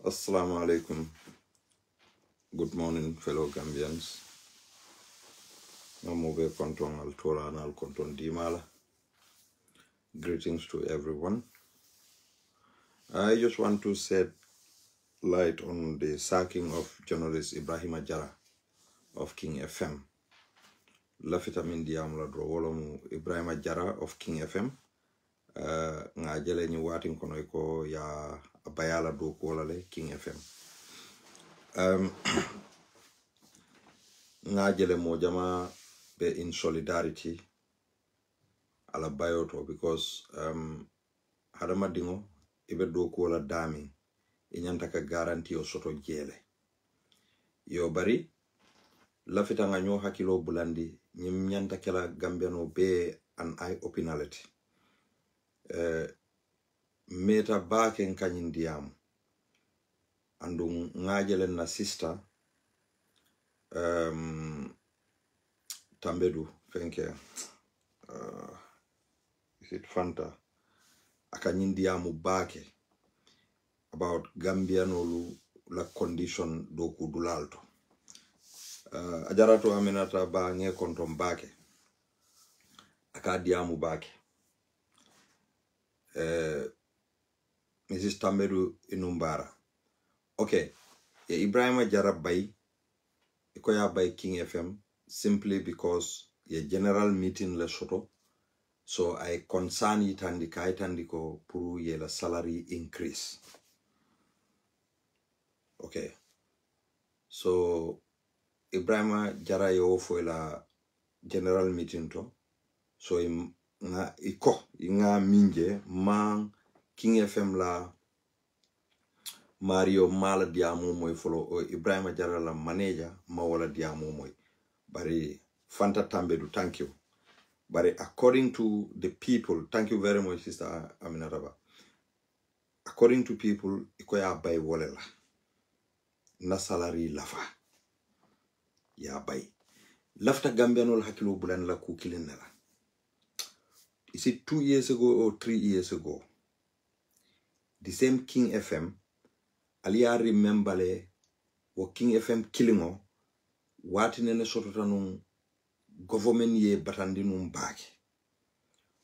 Assalamu alaikum. Good morning, fellow Gambians. Namobe konton al tola na al konton dimala. Greetings to everyone. I just want to shed light on the sacking of journalist Ebrima Jarra of King FM. Lafita min diamula dro wolomu Ebrima Jarra of King FM. Nga jele ni watin kono ko ya bayala do ko le King FM. Nga jele mo jama be in solidarity ala bayoto because hadama dingo ibe do ko la dami inyanta ka garanti o soto jele yo bari lafita nga nyo hakilo bulandi nyim nyanta kala gambiano be an eye opinality meta baken kanyin diam andung ngajelen na sister tambedu fenke is it fanta akanyin diamu bake about Gambianolu la condition do kudulalto ajarato aminata ba nge kontom bake akadiamu bake Mrs. Tambedu inumbara okay Ebrima Jarra bay ikoya bay King FM simply because a general meeting le soto so I concern it and the kaitandiko puru ye la salary increase. Okay, so Ebrima Jarra yo for la general meeting to so nga minje man King FM la Mario mala diamu moy follow o Ebrima Jarra la manager ma wala diamu moy bari fanta tambedu thank you bari according to the people thank you very much sister Aminataba according to people ikoya bay wolela na salary lafa ya bay lafta Gambianol hakilo bulan la ku kilinela is it 2 years ago or 3 years ago the same King FM aliya remember le wo King FM kilingo wati nene sototanum government ye batandi num baake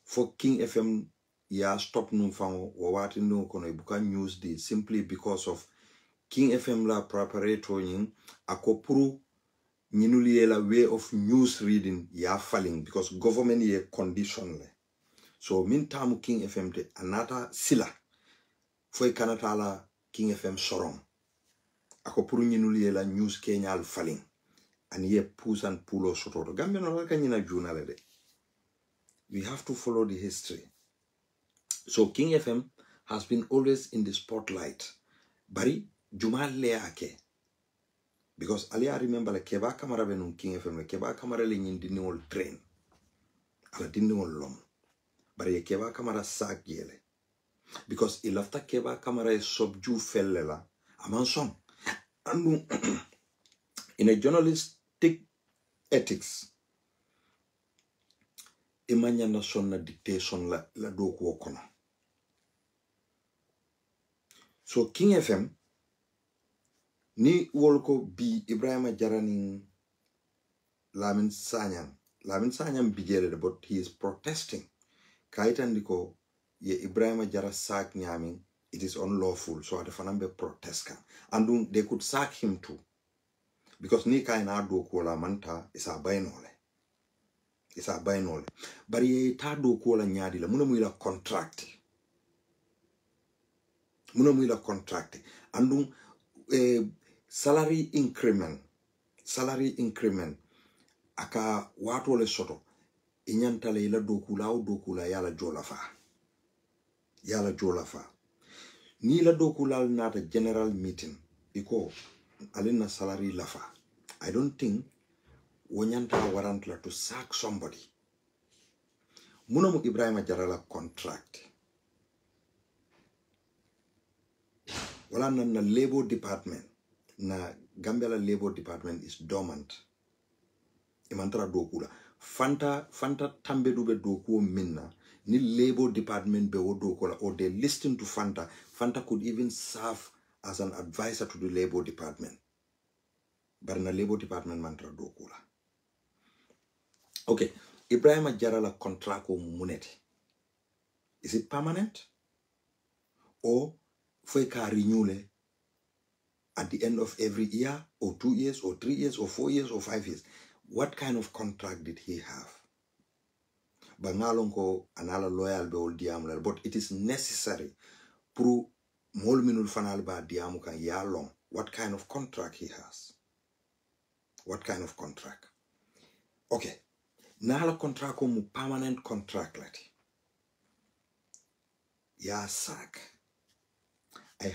for King FM ya stop num fango wo wati no kono ibuka news di simply because of King FM la preparator nyin akopuru nyinuli la way of news reading ya falling because government ye condition le so min tamu King FM te anata sila foi kanata la King FM sorom akopuru nyinuli la news kenyal falling and ye push and pull us soto Gambia no kanyina journal de we have to follow the history so King FM has been always in the spotlight bari jumal leake because I remember like keba kamara benun King FM like keba kamara le nyindi ngol train ala dindi ngol lom bari keba kamara sak yele because ilafta keba kamara subju fellela aman som andu in a journalistic ethics imanya na sonna dictation la doku okono so King FM ni wolko bi Ebrima Jarra ni Lamin Sanyang bijele but he is protesting kaitandiko ye Ebrima Jarra sack nyaming it is unlawful so at fanambe protest kan and they could sack him too because ni kaina do ko la manta isa bainole bari ye ta do ko la nyaadi la muna muy la contract andum salary increment aka wato le soto inyantale ila do kula yala jolafa ni la do kula nata general meeting iko alina salary lafa I don't think wonyanta warrant la to sack somebody munamu Ebrima Jarra la contract wala na labor department na Gambia la labor department is dormant imantara dokula fanta tambedu be dokuo minna ni labor department be wo dokola or they listen to Fanta could even serve as an advisor to the Labor Department. But in the Labor Department mantra dokula. Okay, Ebrima Jarra la contract o muneti. Is it permanent? Or fwe ka renewal at the end of every year, or 2 years, or 3 years, or 4 years, or 5 years? What kind of contract did he have? Bangalonko anala loyal be ol diamulal, but it is necessary pro molminul fanal ba diamu kan ya long. What kind of contract he has? What kind of contract? Okay. Nala contract ko mu permanent contract lati. Ya sak.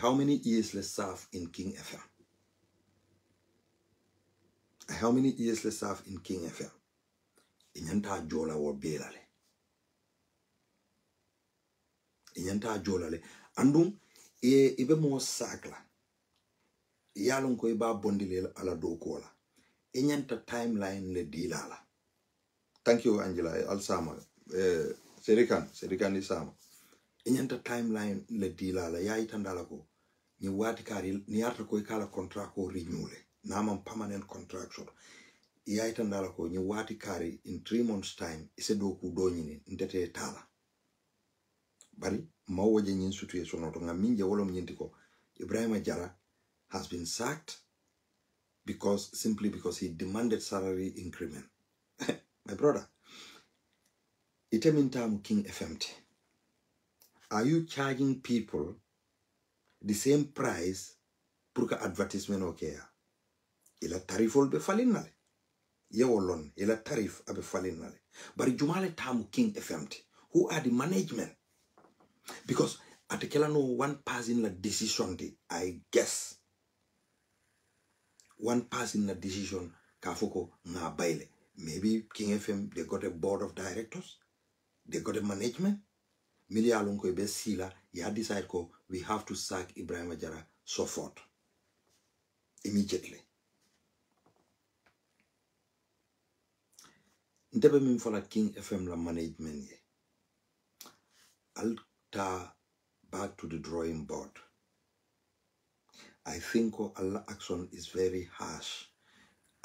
How many years let's serve in King FM? How many years let's serve in King FM? Inyanta jola wo belale. Inyanta jola le. Andung ibe mo sakla. Yalon ko iba bondile ala dokola. Inyanta timeline le dilala. Thank you, Angela. Alsama. Serikan isama. Inyanta timeline le dilala. Ya itandala ko. Ni wati kari ni atra ko ikala contract ko renewal. Naman permanent contract. Ya itandala ko ni wati kari in 3 months time ise doku donyini ndete tala. Bari mawoje nyin situation oto nga minje wolom nyinti ko Ebrima Jarra has been sacked simply because he demanded salary increment. My brother, itemintamu King FM. Are you charging people the same price pour advertisement okay? Ila tarifol be falinale. Yewolon ila tarif abe falinale. But jumale tamu King FM. Who are the management? Because at the no one person la decision I guess. One person la decision kafoko na baile. Maybe King FM they got a board of directors. They got a management. Mili alonko ebe sila ya decide ko we have to sack Ebrima Jarra so forth. Immediately. Ndebe mimfola King FM la management ye. Alta back to the drawing board. I think Allah action is very harsh.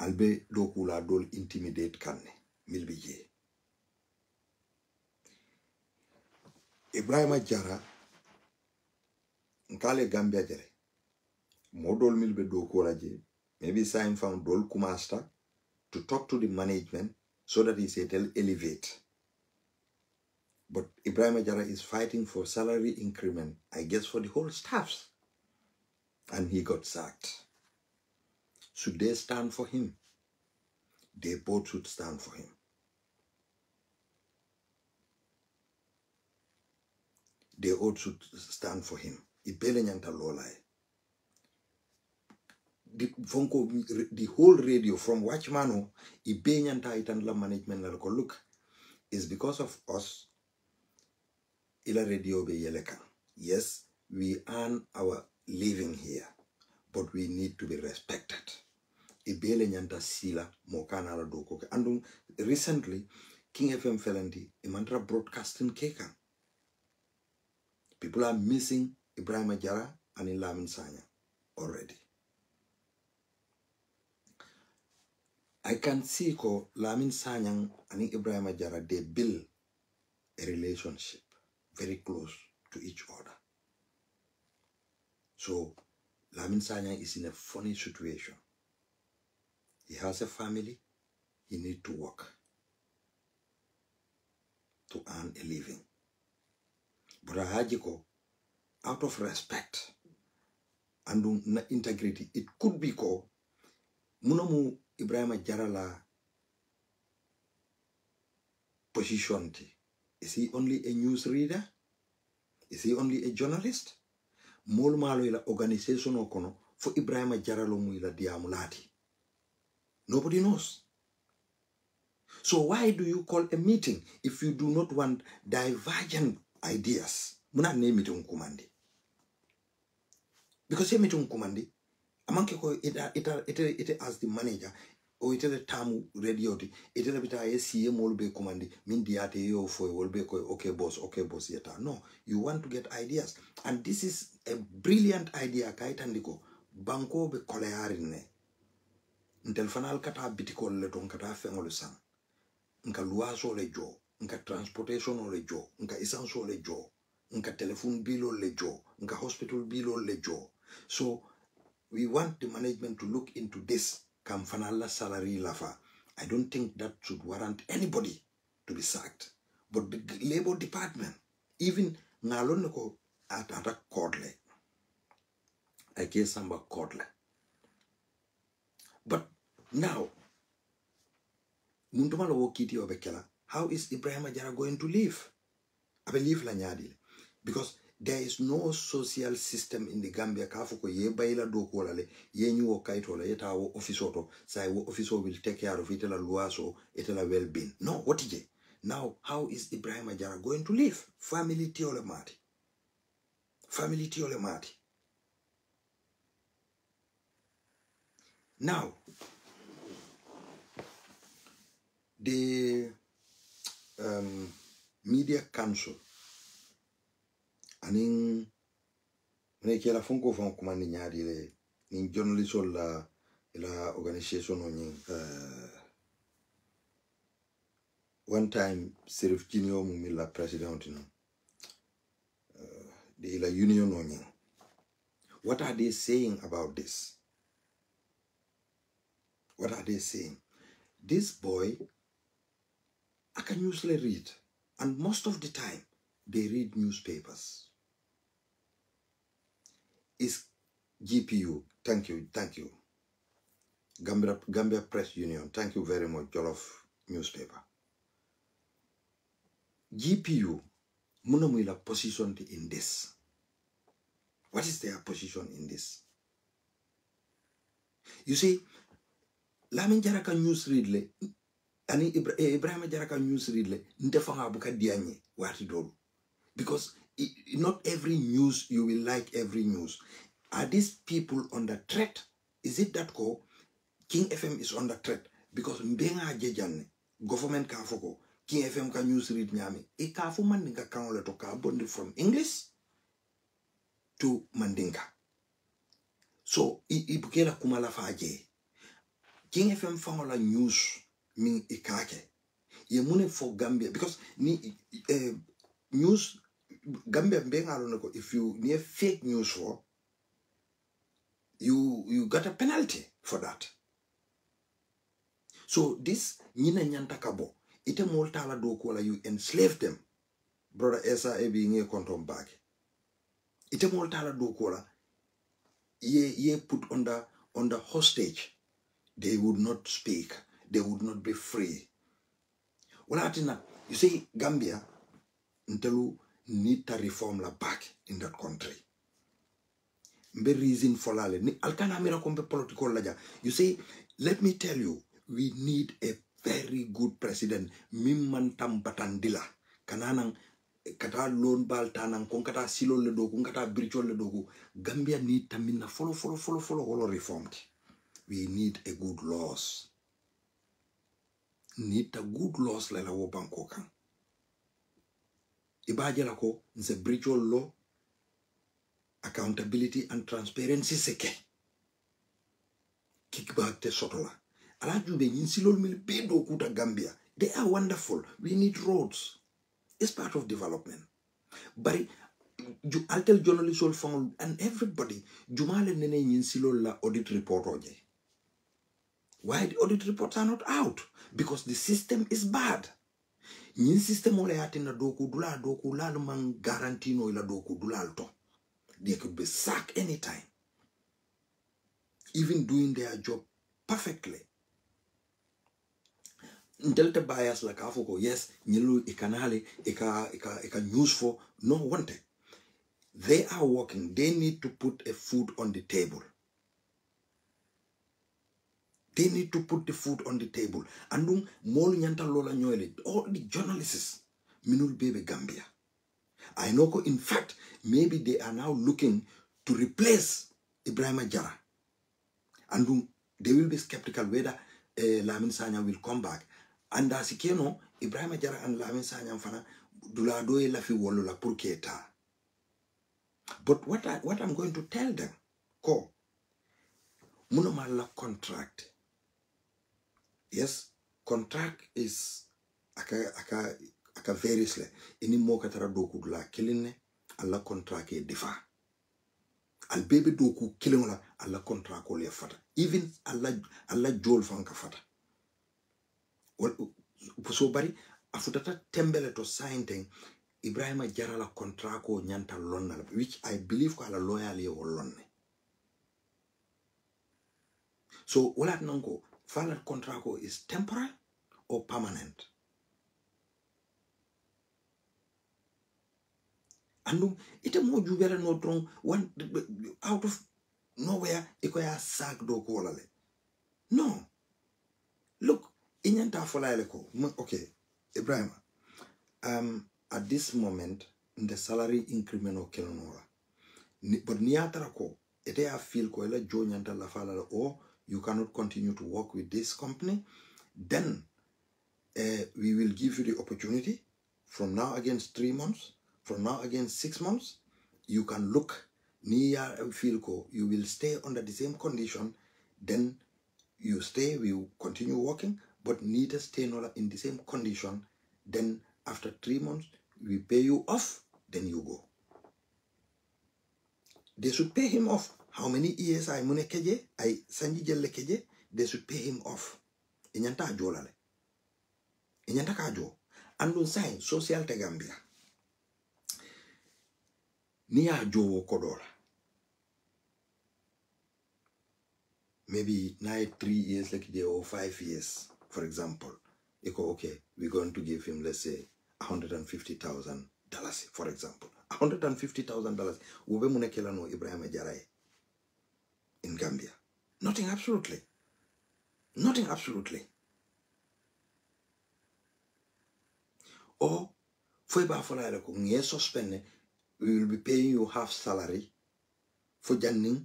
Albe dokula dol intimidate kanne. Milbije. Ebrima Jarra nkale Gambia jere. Modol milbe dokula je. Maybe sign found dol kumasta to talk to the management so that he said elevate. But Ebrima Jarra is fighting for salary increment, I guess for the whole staffs. And he got sacked. Should they stand for him? They both should stand for him. They all should stand for him. The whole radio from Watchmano, Ibenyanta Itanla management look, is because of us. Ila radio be yeleka. Yes, we earn our living here, but we need to be respected. Ibele nyanta sila mokana la doko. And recently, King FM Felenti, Imantra broadcasting kekan. People are missing Ebrima Jarra and Lamin Sanya already. I can see ko Lamin Sanyang and Ebrima Jarra, they build a relationship very close to each other. So Lamin Sanyang is in a funny situation. He has a family, he needs to work to earn a living. But Hajiko, out of respect and integrity, it could be called Munamu Ebrima Jarra la position. Is he only a news reader? Is he only a journalist? Mol malo ila organization okono for Ebrima Jarra lo mu ila diamulati. Nobody knows. So why do you call a meeting if you do not want divergent ideas? Muna name it kumandi. Because he meeting kumandi, amanke ko it as the manager, o itele tamu radio ti itele bita SCM will be commandi min diate yo for will be okay boss yeta. No, you want to get ideas, and this is a brilliant idea kaitandiko banko be kolearine ntel fanal kata bitikol le ton kata fengol sang nka luaso le jo nka transportation le jo nka essence le jo nka telephone bill le jo nka hospital bill le jo. So we want the management to look into this. Kamfanala salary lafa. I don't think that should warrant anybody to be sacked. But the Labor Department, even ngaloneko at a cordle. I guess samba cordle. But now, Muntumalo wokiti obekela. How is Ebrima Jarra going to live? I believe lanyadi. Because there is no social system in the Gambia. Kafuko ye baila do kolale ye nyu okaitola yeta wo officer say wo officer will take care of itela luaso itela well-being. No, what is it? Now, how is Ebrima Jarra going to live? Family teolemati. Family teolemati. Now, the media council aning la funko fon kumani nyadi le ni journalist la organization oni one time Sirif Jinio mumila president the la union oni. What are they saying about this? What are they saying? This boy I can usually read, and most of the time they read newspapers. Is GPU, thank you. Gambia Press Union, thank you very much, Jollof newspaper. GPU, munamuila position in this. What is their position in this? You see, Lamin Jarra can news read le, ani Ebrima Jarra can news read le, ntefanga buka dianye, wati dolu. Because not every news, you will like every news. Are these people under threat? Is it that King FM is under threat? Because mbenga jejan government kafoko King FM can news read nyami. E kafu mandinga kanole toka bondi from English to Mandinka. So ibukela kumala faje. King FM fangola news min ikake. Ye mune for Gambia because ni news Gambia benga aloneko if you near fake news for you got a penalty for that. So this nina nyanta kabo ite moltala do kola you enslave them. Brother Esa e being a contom back. Ite moltala do kola ye put under hostage. They would not speak. They would not be free. Well, you see, Gambia ntelu need to reform la back in that country. Be reason for lale. Ni alkana mira kombe political laja. You see, let me tell you, we need a very good president. Mimman tambatandila. Kananang kata loan bal tanang kung kata silo le dogu, kung kata bridgeol le dogu. Gambia need to minna follow all reformed. We need a good laws. Need a good laws like la wo banko kan. Ibaje lako nse bridgeol law, accountability and transparency seke. Kickback te sotola. Ala jube nsilol mil pedo kuta Gambia. They are wonderful. We need roads. It's part of development. But I'll tell journalists all found and everybody jumale nene nsilol la audit report oje. Why the audit reports are not out? Because the system is bad. Yin system ole atina doku dula doku lalu man garantino ila doku dulalto. They could be sacked anytime. Even doing their job perfectly. Delta bias like Afoko, yes, Nilu ikanale, eka news for no wanted. They are working. They need to put a food on the table. They need to put the food on the table. And mol nyanta lola nyoele, all the journalists, minul bebe Gambia. I know, in fact, maybe they are now looking to replace Ebrima Jarra. And they will be skeptical whether Lamin Sanyang will come back. And as ikeno, Ebrima Jarra and Lamin Sanyang fana dula doye la fi wolo la purketa. But what I'm going to tell them, ko munoma la contract. Yes, contract is aka variously. Ini mo katara doku la kiline alla contract e difa. Al baby doku killing la alla contract ko le fata. Even alla jol fanka fata. Well, so bari afutata tembele to sign thing Ebrima Jarra la contract ko nyanta lonna, which I believe ko ala loyally o lonne. So wala nango final contract is temporal or permanent. And it a more jubela no drone one out of nowhere ikoya sag do kolale. No. Look, inyanta folale ko. Okay, Ebrima. At this moment, in the salary increment of Kelonora. But niatara ko, ete a feel ko ela jo nyanta la falala or you cannot continue to work with this company, then we will give you the opportunity from now against 3 months, from now against 6 months, you can look near Filco, you will stay under the same condition, then you stay, we will continue working, but need to stay in the same condition, then after 3 months, we pay you off, then you go. They should pay him off. How many years I mune keje, I sanji jelle keje, they should pay him off. Inyanta jolale. Inyanta kajo. Andun sign social te Gambia. Niya jo kodola. Maybe now 3 years like they or 5 years, for example. You go, okay, we're going to give him, let's say, $150,000, for example. $150,000. Ube munekela no Ebrima Jarra in Gambia. Nothing absolutely. Nothing absolutely. Or, for suspend, we will be paying you half salary for janning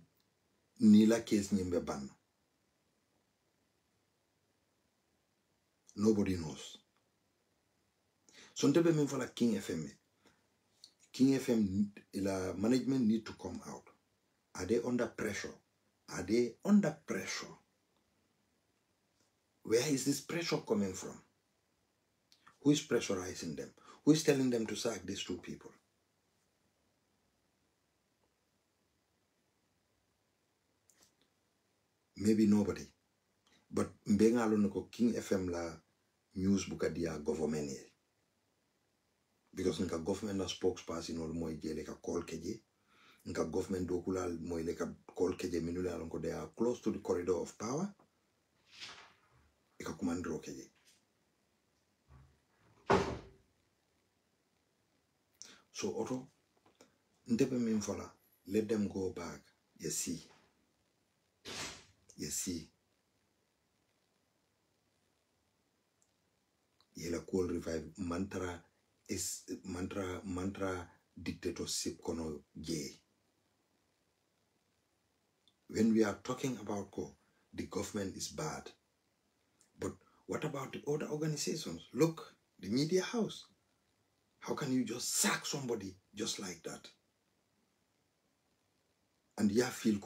nila case nyimbe ban. Nobody knows. So ntebe min fala King FM. King FM, the management need to come out. Are they under pressure? Are they under pressure? Where is this pressure coming from? Who is pressurizing them? Who is telling them to sack these 2 people? Maybe nobody. But mbenga ko King FM la news bukadia government. Because nka government na spokesperson ol moy jele ka call keje. Nka government dokula moy le ka call keje minule alon ko they are close to the corridor of power. Ika kumandro keje. So Otto, ntepe minfola, let them go back. You see. You see. Yela call revive mantra is mantra dictatorship kono je. When we are talking about the government is bad. But what about the other organizations? Look, the media house. How can you just sack somebody just like that? And ya feel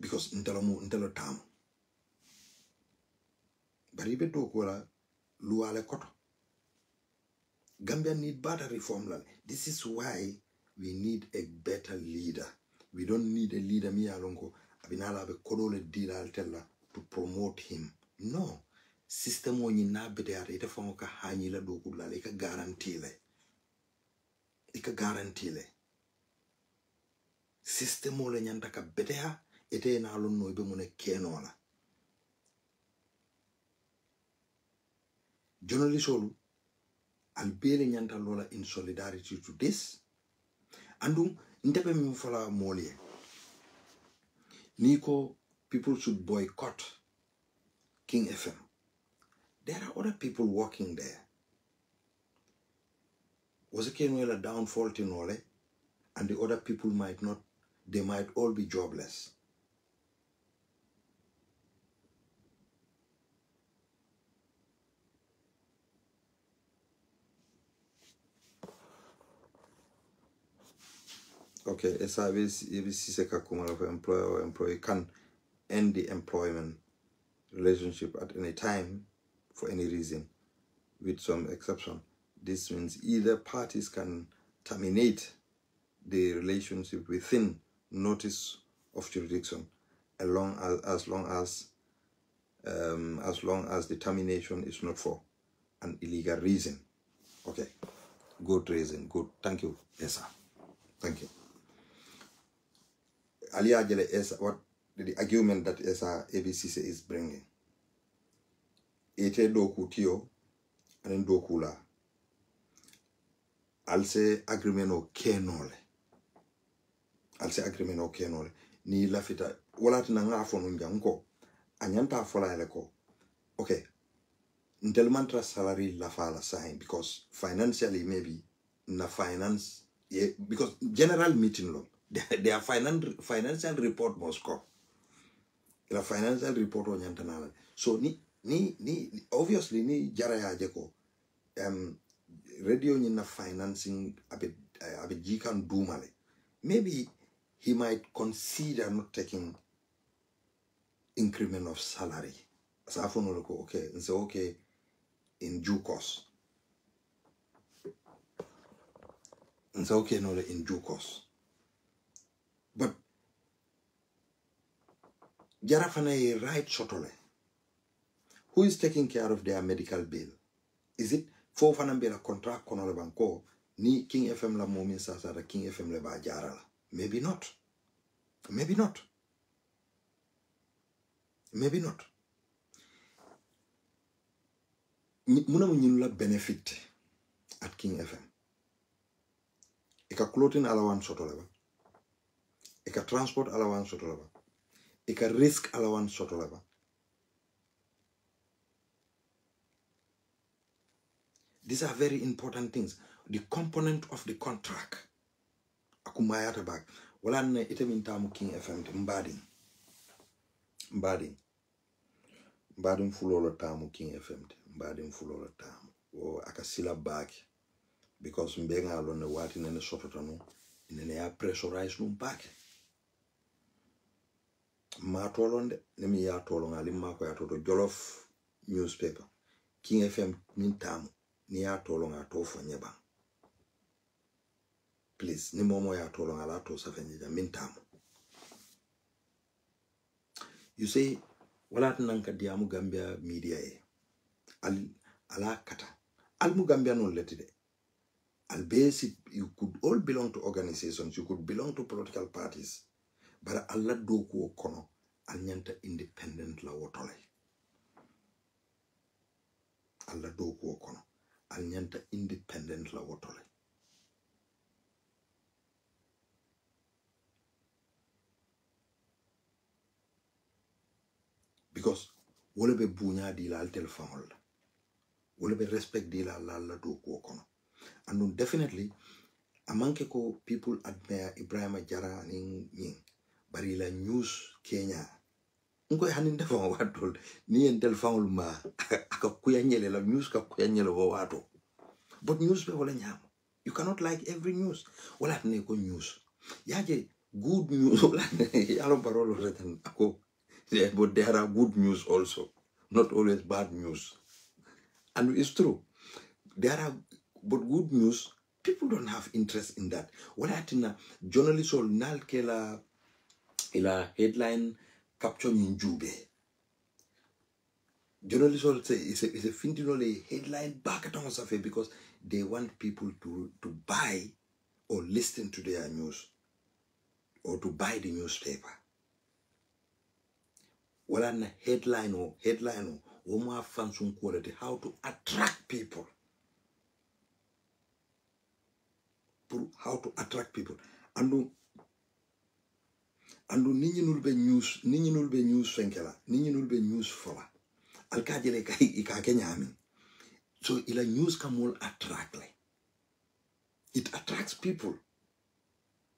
because intelo tam. Baribe do kola luale koto. Gambia need better reform. This is why we need a better leader. We don't need a leader mi alongo abinala be kodole dila tella to promote him. No. System woni na bede ara ite fongo ka hanyila do kula le ka guarantee le. Ika guarantee le. System ole nyanta ka bede ha ite na alon no be mune kenola. Journalist olu albele nyanta lola in solidarity to this. Andum ntepe mi fola molie. Niko people should boycott King FM. There are other people working there. Was it a downfall to Nole? And the other people might not, they might all be jobless. Okay, a service 𝒂𝒂𝒂𝒏 employer or employee can end the employment relationship at any time for any reason, with some exception. This means either parties can terminate the relationship within notice of jurisdiction, as long as the termination is not for an illegal reason. Okay, good reason, good. Thank you, Esa. Thank you. Aliajele Esa, what the argument that Esa ABCC is bringing. Ete doku tiyo, and doku la. I'll say agreement o kenole. I'll say agreement o kenole. Ni lafita wala tina ngafo nunjanko. Anyanta fola eleko. Okay. Ntelmantra salary la fala sign because financially maybe na finance, yeah, because general meeting law their financial report must come. The financial report on yantana. So ni obviously ni Jarra ya jeko radio na financing abe jikan dumale. Maybe he might consider not taking increment of salary. So I found okay, and say okay in due course. And say okay no in due course. But Jarra fana right shotole. Who is taking care of their medical bill? Is it for fanambela contract kono banko ni King FM la momin sasa da King FM le ba Jarra la? Maybe not. Maybe not. Maybe not. Muna la benefit at King FM. Eka clothing allowance sotoleba. Eka transport allowance sotoleba. Eka risk allowance sotoleba. These are very important things. The component of the contract. Akumayata bag. Wala ne itemintamu King FM mbading. Mbading fulola tamu King FM. Mbading fulola tamu. O akasila bag. Because mbenga alone wati nene sototano. Nene ya pressurize bag. Ma tolonde. Nemi ya tolonga lima kwa ya toto Jollof newspaper. King FM mintamu. Ni ya tolonga tofu nyeba. Please, ni momo ya tolonga la to safenyeja mintamu. You say, wala nanka diamu Gambia media e. Ala kata. Almu Gambia no letide. Al basic, you could all belong to organizations, you could belong to political parties. But Allah doku okono, al nyanta independent la wotole. Allah doku okono. Al nyanta independent la wotole. Because wole be bunya di la al telephone la. Wole be respect di la Allah doku okono. And definitely amanke ko people admire Ebrima Jarra ning bari la news Kenya. Nko hanin defa watol ni en telephone ma aka kuyanyele la news ka kuyanyele wato. But news be wala nyam. You cannot like every news. Wala ne ko news. Yaje good news wala yalo parolo retan ako. Yeah, but there are good news also. Not always bad news. And it's true. There are but good news, people don't have interest in that. Wala tina journalists or nal kela ila headline capture njube. Journalists all say it's a fintinole headline back at on because they want people to buy or listen to their news or to buy the newspaper. Wala na headline or more fancy quality, how to attract people. How to attract people. And ninyi nulbe news fenkela, ninyi nulbe news fola. Alkajele ka kenyami. So ila news kamol attract le. It attracts people.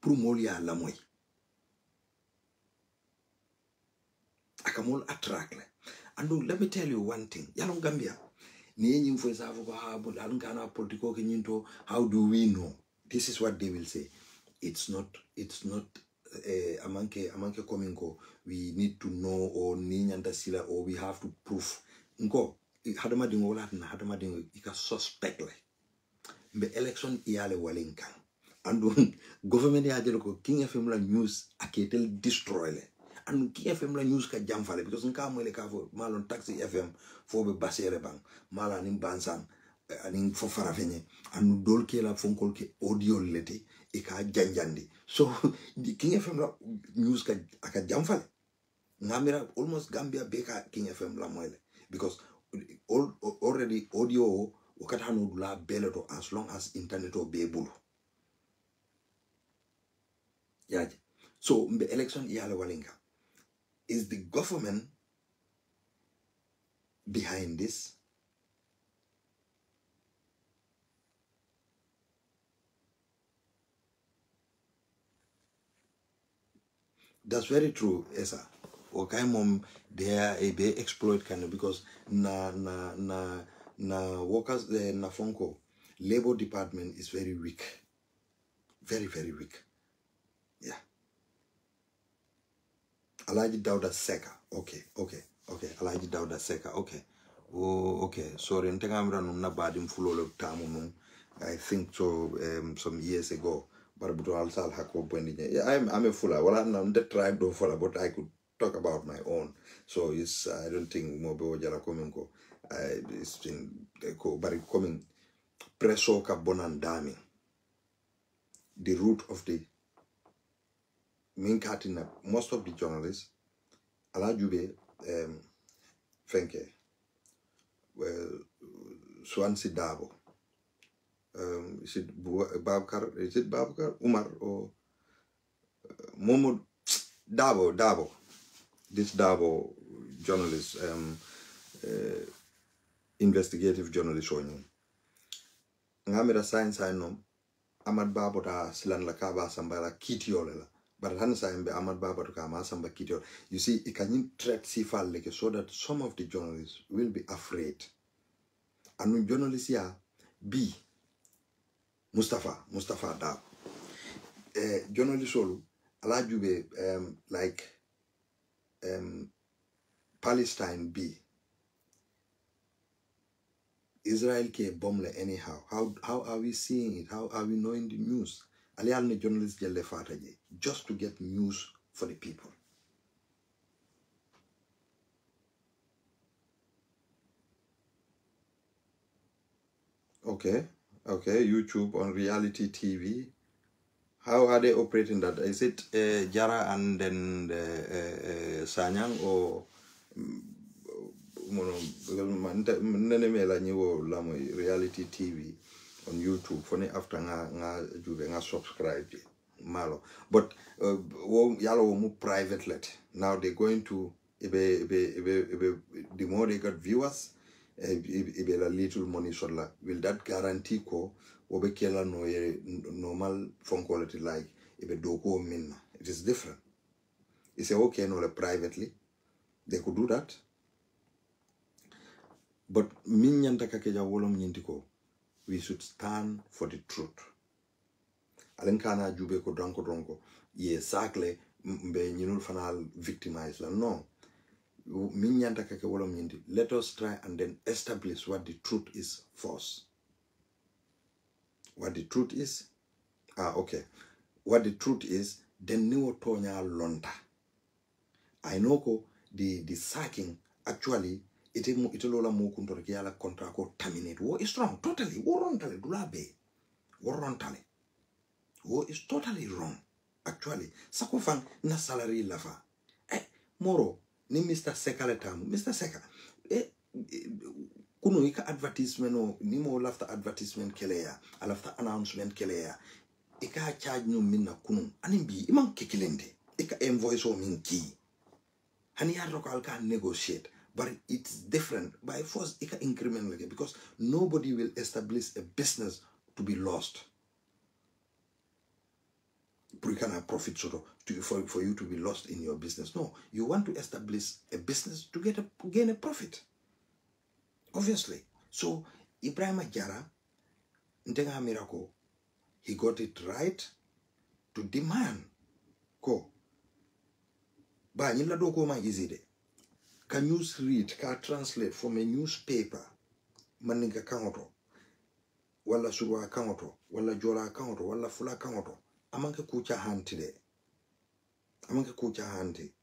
Pour molia la moy. Akamol attract le. And let me tell you one thing. Yalong Gambia. Ni nyimfo safu ba but alungana politiko kenyinto. How do we know? This is what they will say. it's not amanke coming ko we need to know or ninyanda sila or we have to prove nko hadama dingo wala na hadama dingo ika suspect like mbe election iyale walinkan and government ya jelo ko King FM la news aketel destroy le and King FM la news ka jamfale because nka mo le ka fo malon taxi FM fo be basere bang mala nim bansan anin fo farafenye and dol ke la fonkol ke audio leti e ka janjandi so the King FM la news ka aka jamfale ngamira almost Gambia beka King FM la moyle because already audio wakatano la beleto as long as internet or be able yeah. So the election iyale walinga is the government behind this? That's very true, Esa. Okay, mom, they exploit kind of because na workers na Fonko labor department is very weak, very weak. Yeah. Alaji Dauda Seka. Okay. Alaji Dauda Seka. Okay. Oh, okay. Sorry, ntengamra nuna badim fulolo tamu. I think so. Some years ago. But I'm a fuller. Well, I'm the tribe don't follow, but I could talk about my own. So it's I don't think Mobo Jara Komenko. It's been but coming preso bonandami. The root of the main cartina. Most of the journalists, Alajube, Fenke, well, Swansea Dabo. Is it Babkar? Is it Babkar? Umar or Momo Dabo? This Dabo journalist, investigative journalist on Ngamira science I know Ahmad Babo ta silan la kaba sambala kitiolela. But Hansa and Ahmad Babo to kama samba kitio. You see, it can threat sifal like so that some of the journalists will be afraid. And when journalists here be Mustafa Dab. Journalist Solu, Alajube like Palestine B. Israel ke bomble anyhow. How are we seeing it? How are we knowing the news? Alialne journalists jelle fataje just to get news for the people. Okay, YouTube on reality TV. How are they operating that? Is it Jarra and then Sanyang or reality TV on YouTube? For after nga subscribe malo, but yalo mu private let. Now they're going to the more they got viewers. A little money will that guarantee ko obekela no normal phone quality like doko minna? It is different. It's okay no privately they could do that, but minyanta kakeja wolom nyintiko we should stand for the truth. Alenkana jube ko dronko ye sakle mbe nyinul fanal victimize la no. Let us try and then establish what the truth is first. What the truth is? Okay. What the truth is, then no tonya lonta. I know the sacking actually itolola mo kuntorkiala contract ko terminate. War is wrong. Totally. War rontale dulabe. War rontale. War is totally wrong. Actually. Sakufang na salary lafa. Moro. Ni Mr. Seka letamu. Mr. Seka. Kuno ika advertisement o ni mo lafta advertisement keleya. Alafta announcement keleya. Ika charge no minna kuno. Animbi imang kikilende. Ika invoice o minki. Hani ya roko alka negotiate. But it's different. By force ika increment like because nobody will establish a business to be lost. You can have profit for you to be lost in your business. No, you want to establish a business to gain a profit. Obviously. So Ebrima Jarra, Ntenga Miracle, he got it right to demand ko ba nyilla do ko ma easy de can you read can translate from a newspaper maninga kangoto wala surwa kangoto wala jola kangoto wala fula kangoto amanke kucha hanti de amanke kucha hanti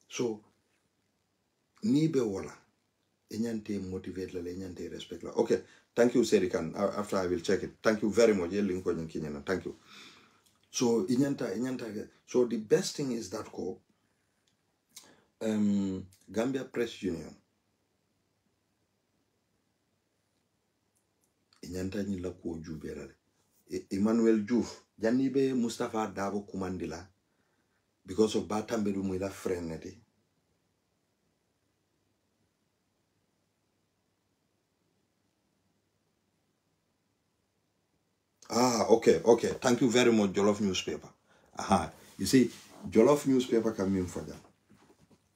so ni be wala enyante motivate la enyante respect la. Okay, thank you Serikan. After I will check it. Thank you very much. Thank you. So inyanta so the best thing is that ko Gambia Press Union inyanta nyila ko jubera Emmanuel Juf janibe Mustafa Dabo kumandila because of batambedu mwila friend neti. Okay. Thank you very much, Jollof Newspaper. You see, Jollof Newspaper can mean for them.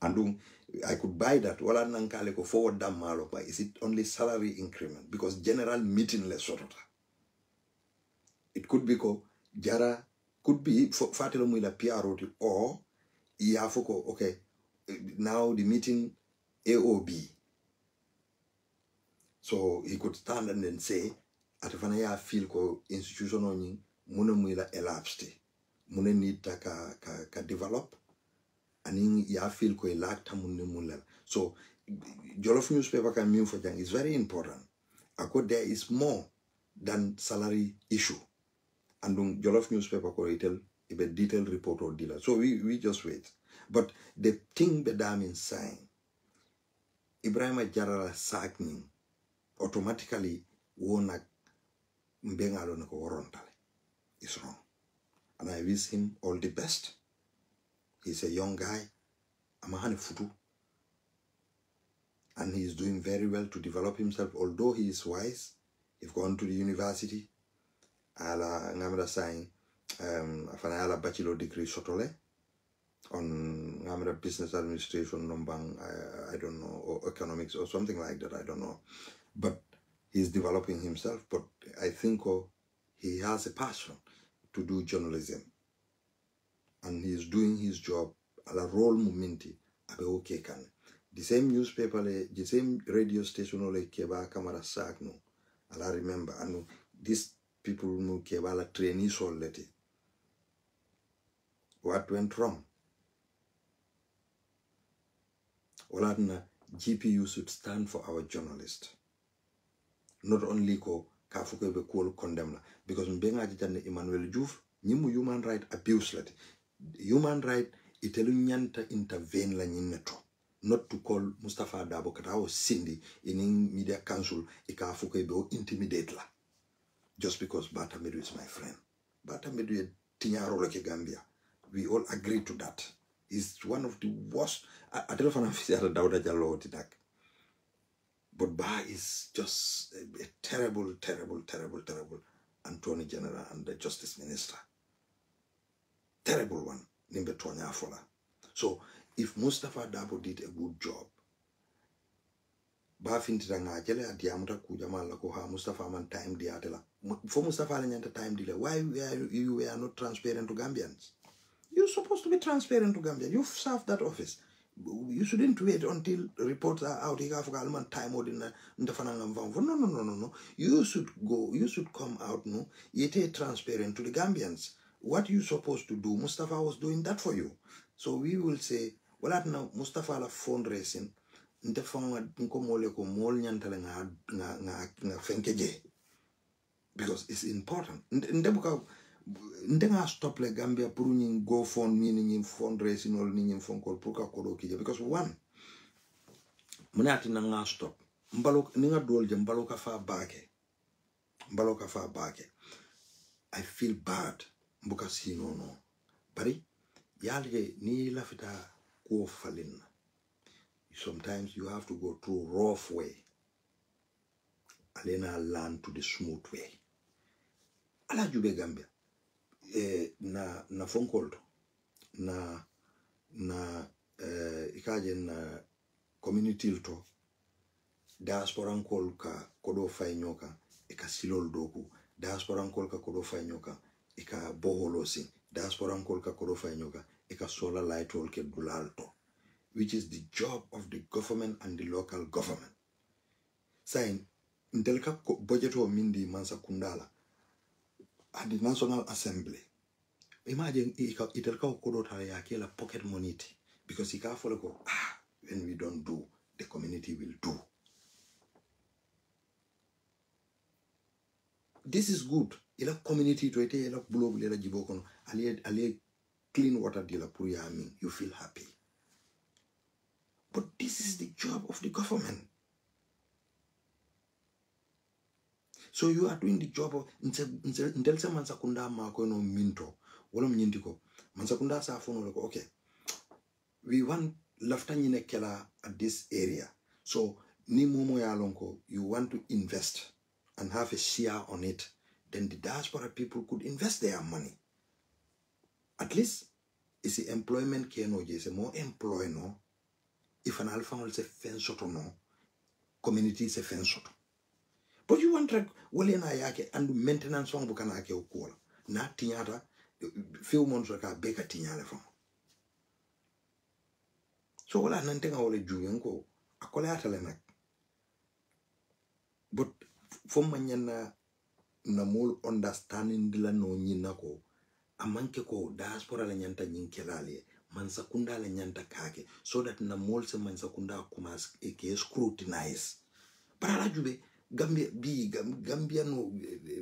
And I could buy that. Wala nankale ko forward dam malo pa. Is it only salary increment? Because general meeting less sort of. It could be ko Jarra could be fatelo mwila PROT or iafoko okay. Now the meeting AOB. So he could stand and then say atafana ya feel ko institution oni mune mwila elapsed mune need ka develop and ya feel ko elacta mune mule. So Jollof Newspaper can mean for them is very important. Ako there is more than salary issue and Jollof Newspaper ko tell a detailed report or dealer. So we just wait. But the thing bedam in saying Ebrima Jarra sagning automatically wona mbengalo nako worontale is wrong. And I wish him all the best. He's a young guy. Amahane futu. And he's doing very well to develop himself. Although he is wise, he's gone to the university. Ala ngamra saying afana ala bachelor degree shotole on ngamra business administration nombang I don't know, or economics or something like that, I don't know. But he's developing himself, but I think he has a passion to do journalism. And he's doing his job a la role momenti abe okay kan. The same newspaper, the same radio station ole keba kamara sak no. Ala remember, and these people no keba la trainees already. What went wrong? Oladna GPU should stand for our journalists. Not only ko kafuke be cool condemn la because mbenga jitane Emmanuel Juf nyimu human right abuse lati. Human right itelu nyanta intervene la nyineto. Not to call Mustafa Dabo Katao Cindy in media council ikafuke be intimidate la. Just because Batamedu is my friend. Batamedu tinyaro like Gambia. We all agree to that. He's one of the worst. I don't know if I'm Dauda Jallo Tidak. But Ba is just a terrible Attorney General and the Justice Minister. Terrible one. Nimbe Tonya Afola. So if Mustafa Dabo did a good job, Ba fintidanga jele adiamuta kujama la koha Mustafa man time diatela. For Mustafa nyanta time dile. Why you were not transparent to Gambians? You're supposed to be transparent to Gambia. You've served that office. You shouldn't wait until reports are out. Time no. You should go. You should come out. No, yet transparent to the Gambians. What you supposed to do? Mustafa was doing that for you. So we will say, well, at now Mustafa la fundraising. Because it's important. Ndenga stop le Gambia pour ñu go fund ni fundraising or ni phone call pour ka ko kije because one munati na nga stop mbalo ni nga dol je mbalo ka fa baake I feel bad mbuka si no bari yalge ni lafita ko falin sometimes you have to go through rough way alena learn to the smooth way ala jube Gambia na phone call na ikaje na community to diaspora call ka kodo fay nyoka e ka silol doku diaspora kolka kodo fay nyoka ika boholosi diaspora kolka kodo fay nyoka ika solar light hole ke dulalto, which is the job of the government and the local government. Saying intelka budget o mindi mansa kundala at the National Assembly. Imagine itelka kodo ta yake la pocket money because ika follow go when we don't do, the community will do. This is good. Ila community to ite ila blow ila jibokono ali clean water dila puriyami, you feel happy. But this is the job of the government. So you are doing the job of intelsa mansakunda mako no minto wala mnyindiko mansakunda sa fono like okay, we want lafta nyine kela at this area, so ni momo ya lonko you want to invest and have a share on it, then the diaspora people could invest their money. At least it's the employment keno je se more employ no if an alpha will say fensoto no community se fensoto. But you want to wale na yake and maintenance wang bukana ake ukuola na tinyata few months waka beka tinyale fang. So wala nantenga wale juyenko akole atale nak. But for manyana na mol understanding dila no nyina ko amanke ko diaspora la nyanta nyinkelale mansakunda la nyanta kake so that na mol se mansakunda kumas eke scrutinize para jube Gambia no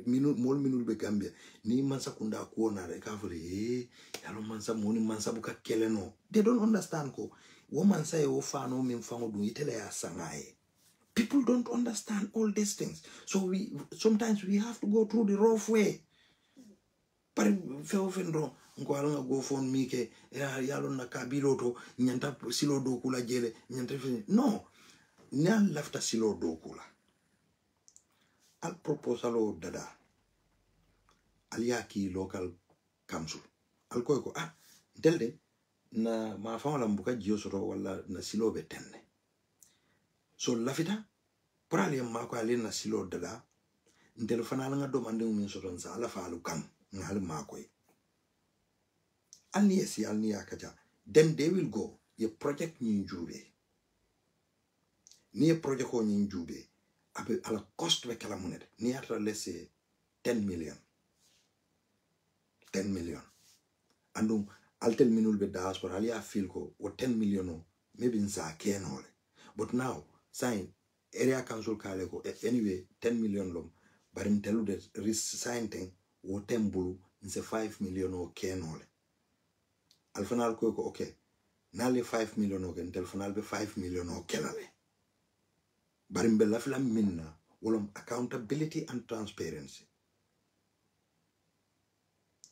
minul be Gambia ni mansakunda kuona re ka fole yalo mansa moni mansa buka kele no, they don't understand ko wo mansa e wo fa no min fango du itele ya sangaye. People don't understand all these things. So sometimes we have to go through the rough way. But feofendro ngwalanga go phone mike yalo na kabiloto nyanta silo do kula jele nyanta no nyan lafta silo do kula al proposalo dada aliaki local council al ko delde na ma fawala mbuka jiosoro wala na silo betenne. So lafita prali mako ali na silo dada ndel fanala nga domande min soton sa ala falu kam ngal mako alni esi alni akaja, then they will go ye project ni njube ni project ko ni njube abe ala cost be kala monet ni atra lesse 10 million andum altel minul be diaspora ali a feel ko o 10 million no maybe nsa kenole, but now sign area council kale ko anyway 10 million lom barim telu de sign thing wo tembulu nse 5 million o kenole alfanal ko okay nale 5 million o ken telefonal be 5 million o kelale barim be lafla minna wolom accountability and transparency.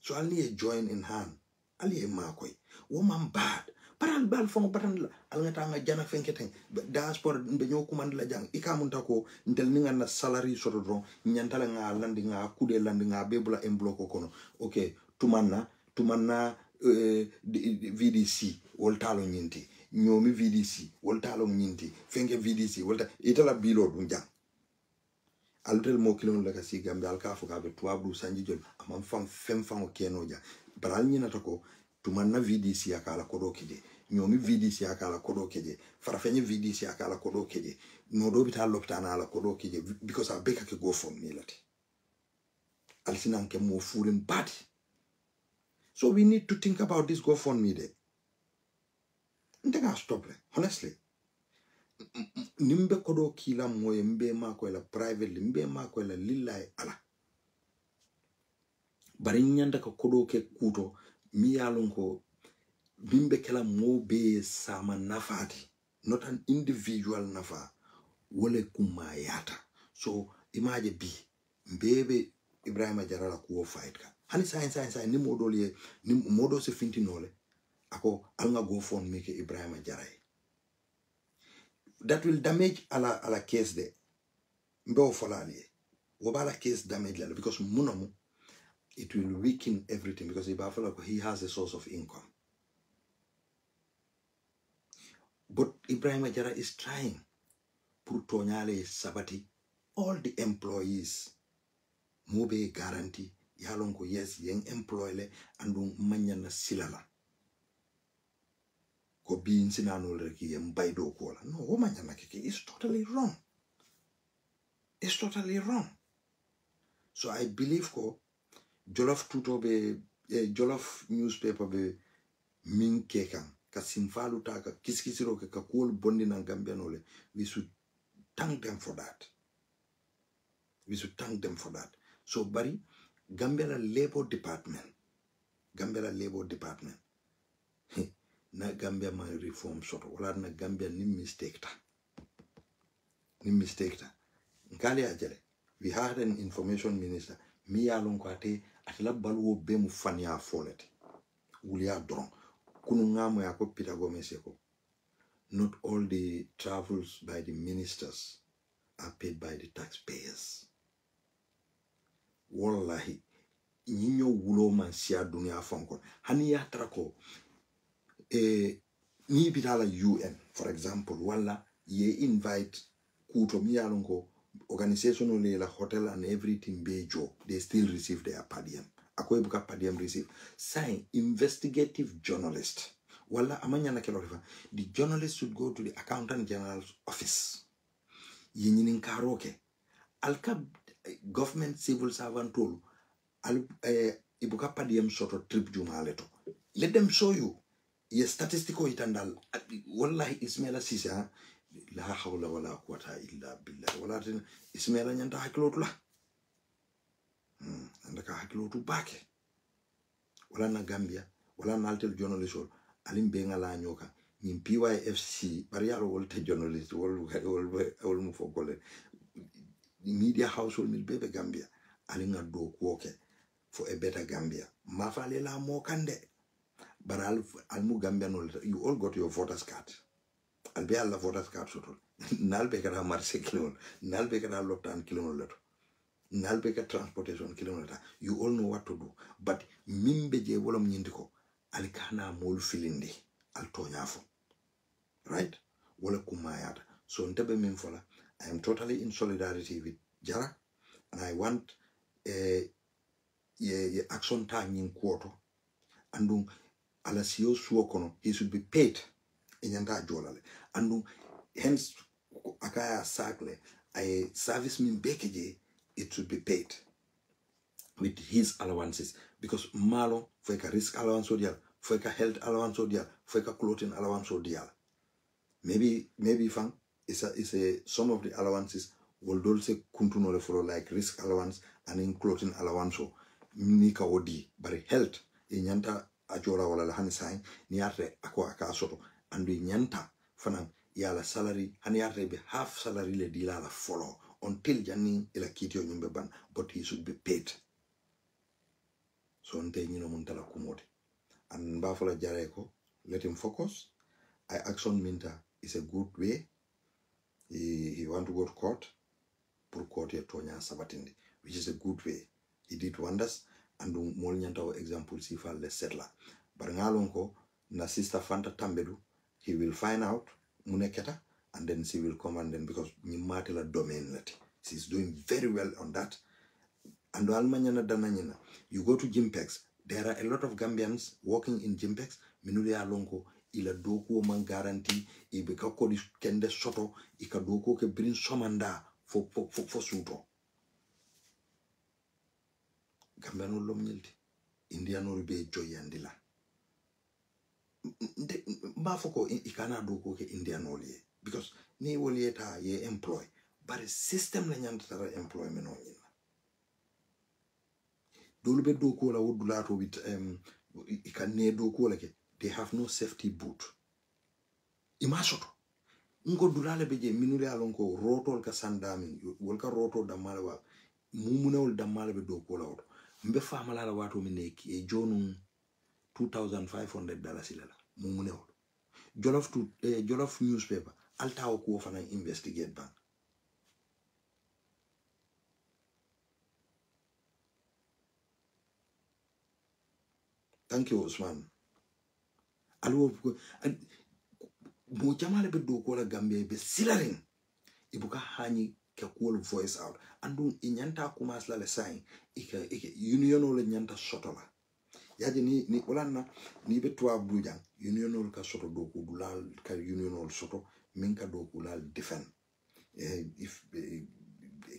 So ali a join in hand ali e makoy woman bad paral bal fon batan al ngata nga jana fenketen diaspora be ñoo commande la jang ikamunta ko ntel ni nga na salary soto don nyantala nga landi nga kude landi nga bebula embloko kono okay tumanna VDC woltalo nyinti ñoomi VDC woltalo nyinti fenge VDC wolta itala bilo dun jang altel mo kilon la kasi Gambia al ka fuka be tuabdu sanji jol amam fam fem fam keno ja baral nyinata ko tumanna VDC akala kodo kije ñoomi VDC akala kodo kije farafenye VDC akala kodo kije no do bital loptana ala kodo kije because I beka ke go from me lati alsinan ke mo furin bad. So we need to think about this GoFundMe day. Ndega stop le honestly nimbe kodo kila moye mbe mako la privately mbe mako la lillahi ala bari nyanda ko kodo ke kuto mi yalon ko bimbe kala mo be sama nafati, not an individual nafa wole kumayata. So imagine bi mbebe Ebrima Jarra ko fight ka hani science ni modoli ni modo se finti nole ako alnga GoFundMe ke Ebrima Jarra that will damage ala case de mbo folali wobala case damage la because munomu it will weaken everything because he has a source of income. But Ebrima Jarra is trying pour tonyale sabati all the employees mobe guarantee yalon ko yes yen employ le andum manyana silala ko bi insinano rek yem baydo ko la no wo manyana ke is totally wrong. It's totally wrong. So I believe ko Jollof tuto be Jollof newspaper be min kekan ka simfalu taka kiskisiro ke ka cool bondi na Gambia nole. We should thank them for that. We should thank them for that. So bari Gambia Labor Department na Gambia ma reform soto wala na Gambia ni mistake ta nkali ajale. We had an information minister mi yalon ko ate atla balwo be mu fanya folet ulia dron kunu ngamo ya ko Peter Gomez ko. Not all the travels by the ministers are paid by the taxpayers. Wallahi nyinyo wulo man siya dunia fonko hani ya trako ni bitala UN for example wala ye invite kuto mi yalon ko organization ole la hotel and everything be job, they still receive their per diem. Akoy buka per diem receive. Sign investigative journalist. Wala amanya na kelorifa. The journalist should go to the accountant general's office. Yinyin karoke. Alka government civil servant tool. Ibuka per diem sort of trip jumaleto. Let them show you. Ye statistical itandal. Wallahi Ismaila Sisa. La hawla wala quwwata illa billah wala tin Ismaila nyanta hakilotu la andaka hakilotu bake wala na Gambia wala na altel journalist alim be ngala nyoka nyim PYFC bari yalo wolte journalist wol mu fogole media household mil bebe Gambia alinga do kwoke for a better Gambia ma fale la mo kande baral almu Gambia no you all got your voters card. I'll be all the voters card sotol. Nalbe kada marse kilon. Nalbe kada lockdown kilon leto. Nalbe kada transportation kilon leto. You all know what to do. But mimbe je wolom nyindiko. Alikana molu filindi. Altonyafo. Right? Wole kumayata. So ntebe mimfola. I am totally in solidarity with Jarra. And I want ye action ta nyin kwoto. Andung ala siyo suokono. He should be paid. Inyanda jolale. And hence akaya sakle a service min bekeje it should be paid with his allowances because malo for a risk allowance odial for a health allowance odial for a clothing allowance odial maybe fun is a some of the allowances will also kuntunole for like risk allowance and in clothing allowance nika odi but health inyanta ajola wala hani sai ni atre akwa akasoto and inyanta fanang yala salary hani be half salary le dila la follow until jani ila kitio nyumbe ban but he should be paid so nte nyino muntala kumode and bafola jareko let him focus. I action minta is a good way. He want to go to court pour court ya tonya sabatindi which is a good way. He did wonders and mol nyanta example si fa le settler bar ngalonko na sister Fanta Tambedu he will find out muneketa and then she will come and then because Nimatela domain lati. She's doing very well on that. And almanyana dananyana. You go to Gimpex, there are a lot of Gambians working in Gimpex. Minule alonko ila doku man guarantee ibeka kodi kende soto ika doku ke bring somanda for suto. Gambiano lomnyilti. Indiano ribe joyandila. Mafoko ikana doku ke Indiano liye. Because ni wolieta ye employ but a system la nyantara employment on yin dolu be do ko la wodulato with ikane do ko la ke they have no safety boot imasoto ngo dulale be je minule alon ko rotol ka sandami wol ka roto da malwa mumunawol da malbe do ko la wodo mbe famala la wato mi neki e jonu $2,500 la mumunawol Jollof newspaper alta ko fana investigate ban. Thank you, Usman. Alo mo jamale be do ko la Gambia be silaring ibuka hani cool voice out andu inyanta kumas la le sign ike union le nyanta soto la yaji ni ulanna ni be tuwa bujan union ka soto do ko dulal ka union soto min ka do ko lal defend if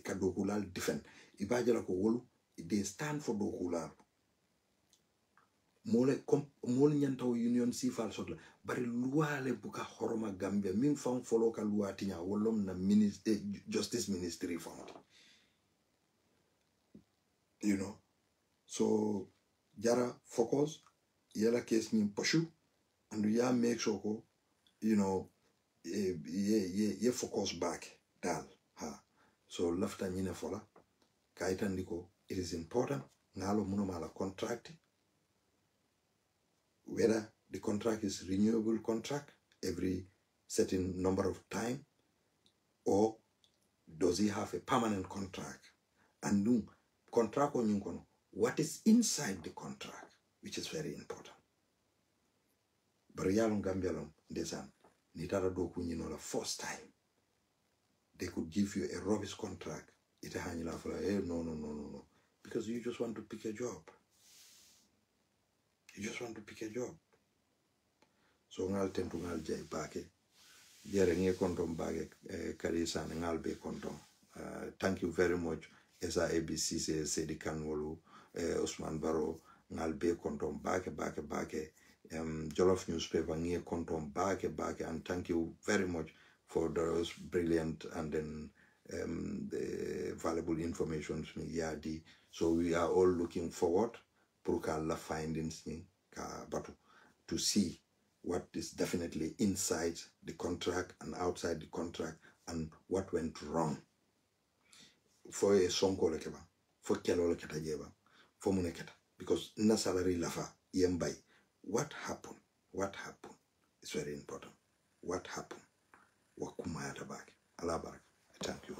ka do ko lal defend ibaje la ko wolu they stand for do ko lal mole nyanta union sifal soto bari luale buka horoma Gambia min fam follow ka loi tinya wolom na justice ministry found you know so Jarra focus yela case ni poshu and ya make sure ko you know ye focus back dal ha so lafta nyine fola kaitandiko it is important ngalo muno mala contract whether the contract is renewable contract every certain number of time or does he have a permanent contract and no contract on you what is inside the contract which is very important Bariyalum Gambialum desan nitara do kunyino la first time they could give you a rubbish contract ita hanyila for no because you just want to pick a job. You just want to pick a job. So ngal tentu ngal jay bake. Jere nge kontom bage karisa ngal be kontom. Thank you very much. Esa ABC se di kanwolu Usman Baro ngal be kontom bake. Jollof newspaper nge kontom bake and thank you very much for those brilliant and then the valuable information yadi. So we are all looking forward la findings to see what is definitely inside the contract and outside the contract and what went wrong for a sonko lekeba for kelo leketa jeba for muneketa because na salary lafa yembai what happened it's very important what happened wakumaya tabaki ala baraka thank you.